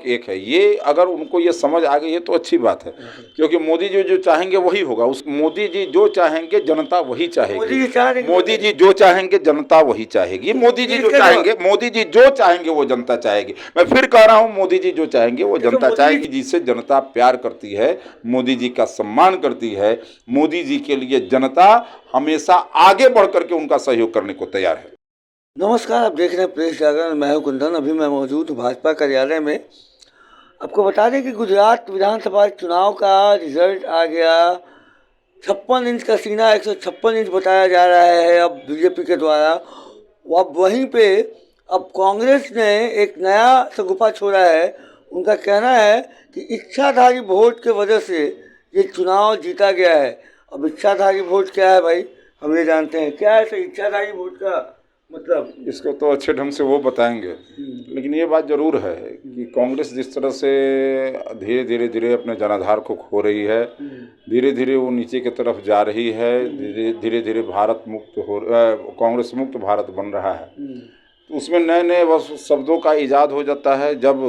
एक है। ये अगर उनको ये समझ आ गई है तो अच्छी बात है, क्योंकि मोदी जी जो चाहेंगे वही होगा। उस मोदी जी जो चाहेंगे जनता वही चाहेगी। मोदी जी जो चाहेंगे जनता वही चाहेगी। मोदी जी जो चाहेंगे, मोदी जी जो चाहेंगे वो जनता चाहेगी। मैं फिर कह रहा हूँ, मोदी जी जो चाहेंगे वो जनता चाहेगी। जिससे जनता प्यार करती है, मोदी जी का सम्मान करती है, मोदी जी के लिए जनता हमेशा आगे बढ़ करके उनका सहयोग करने को तैयार है। नमस्कार, आप देख रहे हैं प्रेस जागरण। मैं हूं कुंदन। अभी मैं मौजूद हूं भाजपा कार्यालय में। आपको बता दें कि गुजरात विधानसभा चुनाव का रिजल्ट आ गया। 56 इंच का सीना 156 इंच बताया जा रहा है अब बीजेपी के द्वारा। अब वहीं पे अब कांग्रेस ने एक नया शगुफा छोड़ा है। उनका कहना है कि इच्छाधारी वोट के वजह से ये चुनाव जीता गया है। अब इच्छाधारी वोट क्या है भाई, हम ये जानते हैं। क्या है इच्छाधारी वोट का मतलब? इसको तो अच्छे ढंग से वो बताएंगे, लेकिन ये बात जरूर है कि कांग्रेस जिस तरह से धीरे धीरे अपने जनाधार को खो रही है, धीरे धीरे वो नीचे की तरफ जा रही है, धीरे धीरे भारत मुक्त हो, कांग्रेस मुक्त भारत बन रहा है। तो उसमें नए नए शब्दों का इजाद हो जाता है। जब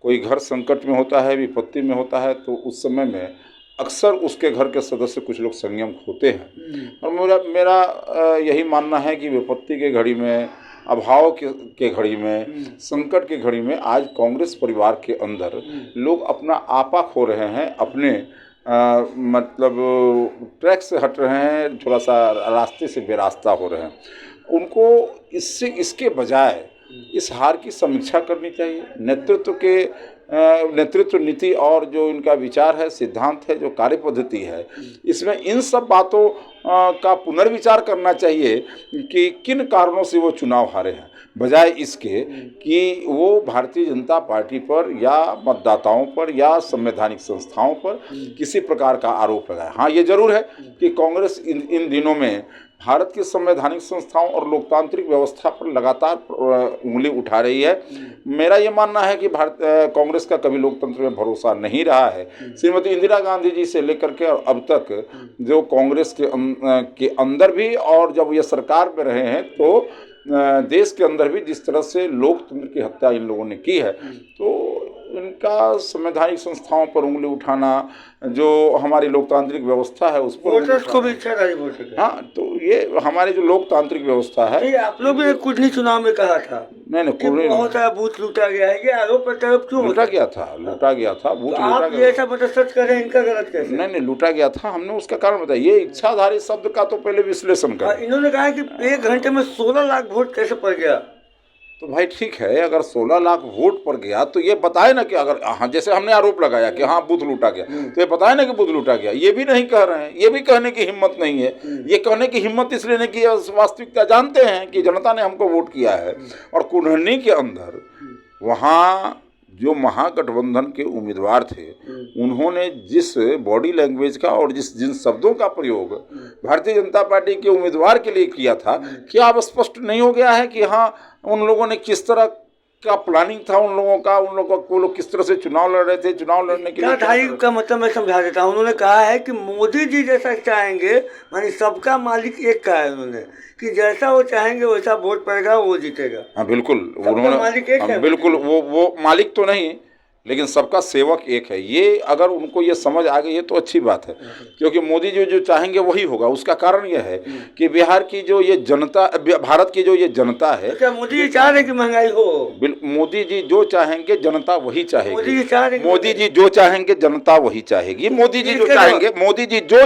कोई घर संकट में होता है, विपत्ति में होता है, तो उस समय में अक्सर उसके घर के सदस्य कुछ लोग संयम खोते हैं। और मेरा यही मानना है कि विपत्ति के घड़ी में, अभाव के घड़ी में, संकट के घड़ी में आज कांग्रेस परिवार के अंदर लोग अपना आपा खो रहे हैं, अपने मतलब ट्रैक से हट रहे हैं, थोड़ा सा रास्ते से बेरास्ता हो रहे हैं। उनको इसके बजाय इस हार की समीक्षा करनी चाहिए। नेतृत्व नीति और जो इनका विचार है, सिद्धांत है, जो कार्य पद्धति है, इसमें इन सब बातों का पुनर्विचार करना चाहिए कि किन कारणों से वो चुनाव हारे हैं, बजाय इसके कि वो भारतीय जनता पार्टी पर या मतदाताओं पर या संवैधानिक संस्थाओं पर किसी प्रकार का आरोप लगाए। हाँ, ये जरूर है कि कांग्रेस इन दिनों में भारत की संवैधानिक संस्थाओं और लोकतांत्रिक व्यवस्था पर लगातार उंगली उठा रही है। मेरा ये मानना है कि कांग्रेस का कभी लोकतंत्र में भरोसा नहीं रहा है। श्रीमती इंदिरा गांधी जी से लेकर के और अब तक जो कांग्रेस के अंदर भी, और जब ये सरकार में रहे हैं तो देश के अंदर भी जिस तरह से लोकतंत्र की हत्या इन लोगों ने की है, तो इनका संवैधानिक संस्थाओं पर उंगली उठाना, जो हमारी लोकतांत्रिक व्यवस्था है उस पर को भी इच्छाधारी वोट है। हाँ, तो ये हमारी जो लोकतांत्रिक व्यवस्था है। आप लोग ने कुछ नहीं चुनाव में कहा था। नहीं, बहुत सारा बूथ लूटा गया है। ये आरोप प्रत्यारोप क्यों? लूटा गया था बूथ लूटा गया। आप ये ऐसा सच कर रहे हैं, इनका गलत कैसे? नहीं, लूटा गया था। हमने उसका कारण बताया। ये इच्छाधारी शब्द का तो पहले विश्लेषण कर। इन्होंने कहा कि 1 घंटे में 16 लाख वोट कैसे पड़ गया। तो भाई ठीक है, अगर 16 लाख वोट पड़ गया तो ये बताए ना कि अगर, हाँ, जैसे हमने आरोप लगाया कि हाँ बूथ लूटा गया, तो ये बताए ना कि बूथ लूटा गया। ये भी नहीं कह रहे हैं, ये भी कहने की हिम्मत नहीं है। ये कहने की हिम्मत इसलिए नहीं की, वास्तविकता जानते हैं कि जनता ने हमको वोट किया है। और कुल्हनी के अंदर वहाँ जो महागठबंधन के उम्मीदवार थे, उन्होंने जिस बॉडी लैंग्वेज का और जिन शब्दों का प्रयोग भारतीय जनता पार्टी के उम्मीदवार के लिए किया था, क्या अब स्पष्ट नहीं हो गया है कि हाँ उन लोगों ने किस तरह का प्लानिंग था, उन लोगों को लोग किस तरह से चुनाव लड़ रहे थे। चुनाव लड़ने के लिए का मतलब मैं समझा देता हूँ। उन्होंने कहा है कि मोदी जी जैसा चाहेंगे, मानी सबका मालिक एक का है। उन्होंने कि जैसा वो चाहेंगे वैसा वोट पड़ेगा, वो जीतेगा। हाँ बिल्कुल, उन्होंने मालिक एक है। बिल्कुल, वो मालिक तो नहीं, लेकिन सबका सेवक एक है। ये अगर उनको ये समझ आ गई है तो अच्छी बात है, क्योंकि मोदी जी जो चाहेंगे वही होगा। उसका कारण यह है कि बिहार की जो ये जनता, भारत की जो ये जनता है, क्या मोदी जी चाह रहे कि महंगाई हो? मोदी जी जो चाहेंगे जनता वही चाहेगी। मोदी जी जो चाहेंगे जनता वही चाहेगी। मोदी जी जो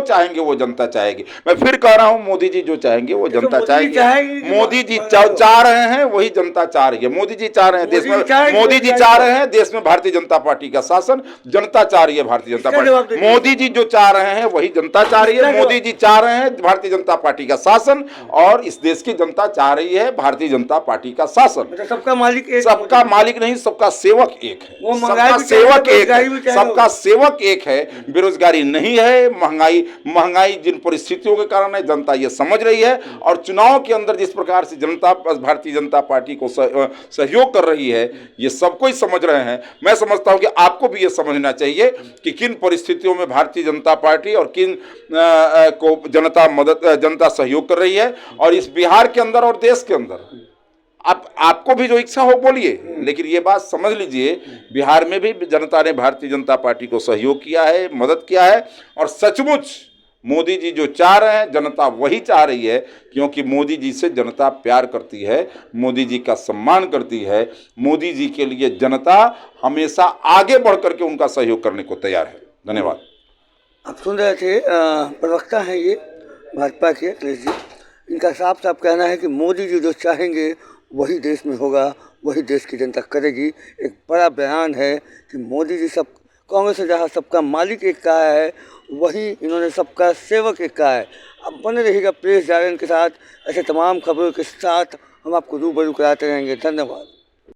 चाहेंगे वो जनता चाहेगी। मैं फिर कह रहा हूँ, मोदी जी जो चाहेंगे वो जनता चाहेगी। मोदी जी चाह रहे हैं वही जनता चाह रही है। मोदी जी चाह रहे हैं देश में, मोदी जी चाह रहे हैं देश में भारतीय जनता पार्टी का शासन। जनता चाह रही है भारतीय जनता पार्टी। मोदी जी जो चाह रहे हैं वही जनता चाह रही है। मोदी जी चाह रहे हैं भारतीय जनता पार्टी का शासन, और इस देश की जनता चाह रही है भारतीय जनता पार्टी का शासन। सबका मालिक एक, सबका मालिक नहीं, सबका सेवक एक है। सबका सेवक एक है। सबका सेवक एक है। बेरोजगारी नहीं है, महंगाई जिन परिस्थितियों के कारण है, जनता ये समझ रही है। और चुनाव के अंदर जिस प्रकार से जनता भारतीय जनता पार्टी को सहयोग कर रही है, ये सब कोई समझ रहे हैं। मैं समझता हूं कि आपको भी ये समझना चाहिए कि किन परिस्थितियों में भारतीय जनता पार्टी और किन को जनता सहयोग कर रही है। और इस बिहार के अंदर और देश के अंदर आप आपको भी जो इच्छा हो बोलिए, लेकिन ये बात समझ लीजिए बिहार में भी जनता ने भारतीय जनता पार्टी को सहयोग किया है, मदद किया है। और सचमुच मोदी जी जो चाह रहे हैं जनता वही चाह रही है, क्योंकि मोदी जी से जनता प्यार करती है, मोदी जी का सम्मान करती है। मोदी जी के लिए जनता हमेशा आगे बढ़ करके उनका सहयोग करने को तैयार है। धन्यवाद। आप सुन रहे थे प्रवक्ता हैं ये भाजपा के अखिलेश जी। इनका साफ साफ कहना है कि मोदी जी जो चाहेंगे वही देश में होगा, वही देश की जनता करेगी। एक बड़ा बयान है कि मोदी जी सब, कांग्रेस ने जहाँ सबका मालिक एक कहा है, वही इन्होंने सबका सेवक एक कहा है। अब बने रहिएगा प्रेस जागरण के साथ, ऐसे तमाम खबरों के साथ हम आपको रूबरू कराते रहेंगे। धन्यवाद।